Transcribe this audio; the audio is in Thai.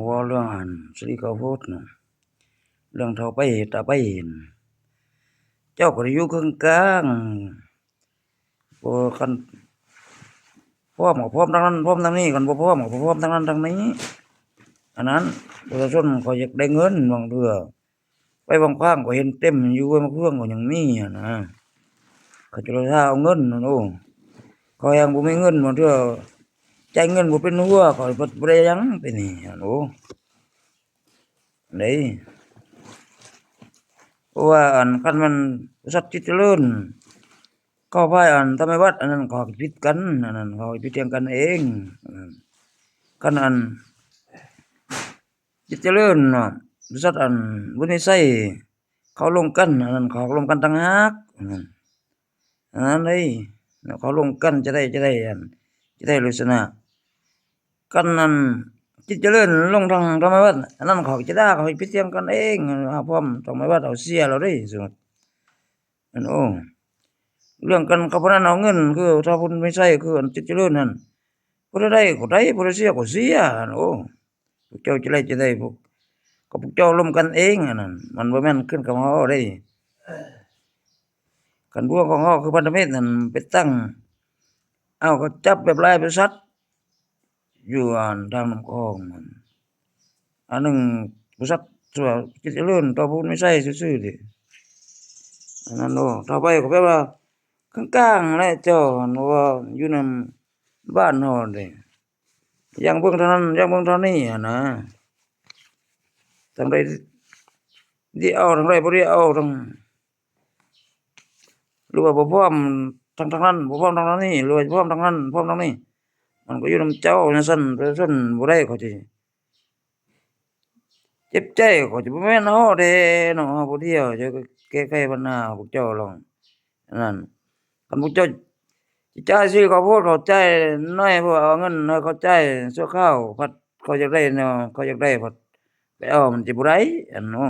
ว่าเรื่องอันสิริข้าวโพดน่ะเรื่องเฒ่าไปตาไปเห็นเจ้าก็ได้อยู่กึ่งกลางบ่คันพร้อมก็พร้อมทางนั้นพร้อมทางนี้คันบ่พร้อมก็บ่พร้อมทางนั้นทางนี้อันนั้นประชาชนเขาอยากได้เงินบางเทื่อไปบางครั้งก็เห็นเต็มอยู่ห้วยมะเฟืองก็ยังมีอะนะเขาจะท่าเอาเงินนั่นโอ้เขายังบ่มีเงินบางเทื่อจ่ายเงินบ่เป็นหัวเขาบ่ได้หยังไปนี่อะโอ้นี่เพราะว่าอันคันมันบริษัทที่เจริญเข้าภายอันทำไมวัดอันนั้นเขาผิดกันอันนั้นเขาผิดเถียงกันเองคันอันจิตเจริญน่ะบริษัทอันบุญนิสัยเขาลงกันอันนั้นเขาลงกันต่างหากอันนั้นเลยเขาลงกันจะได้อันจะได้ลักษณะกันนั้นจิตเจริญลงทางธรรมวัดอันนั้นเขาจะด่าเขาผิดเถียงกันเองพร้อมธรรมวัดเอาเสียเราเด้สมมุติอันโอ้เรื่องกันกับพนันเอาเงินคือถ้าบุญไม่ใช่คืออันจิตเจริญนั่นผู้ใดได้ก็ได้ผู้ใดเสียก็เสียอันโอ้พวกเจ้าจะได้พวกก็พวกเจ้าร่วมกันเองอันนั้นมันบ่แม่นขึ้นกับเฮาได้คันพวกของเฮาคือพันธมิตรนั่นไปตั้งก็จับแบบหลายบริษัทอยู่อันทางน้ำคลองนั่นอันหนึ่งบริษัทชั่วจิตเจริญต่อบุญไม่ใช่ซื่อๆดิอันนั้นโอ้ต่อไปก็แปลว่ากลางๆแหละเจ้าอันว่าอยู่นำบ้านเฮานี่อย่างเบิ่งเท่านั้นอย่างเบิ่งเท่านี้อะนะทางใดสิเอาทางใดบ่ได้เอาทางหรือว่าบ่พร้อมทางนั้นบ่พร้อมทางนี้หรือว่าพร้อมทางนั้นพร้อมทางนี้มันก็อยู่นำเจ้าจังซั่นประชาชนบ่ได้เขาสิเจ็บใจก็สิบ่แม่นเฮาแท้เนาะเฮาผู้เดียวจะแก้ไขปัญหาพวกเจ้าลองอันนั้นคันพวกเจ้าสิจ่ายซื้อข้าวโพดเขาจ่ายน้อยเพราะว่าเอาเงินให้เขาจ่ายชั่วคราวพัดเขาอยากได้แนวเขาอยากได้พัดไปเอามันสิบ่ได้อันเนาะ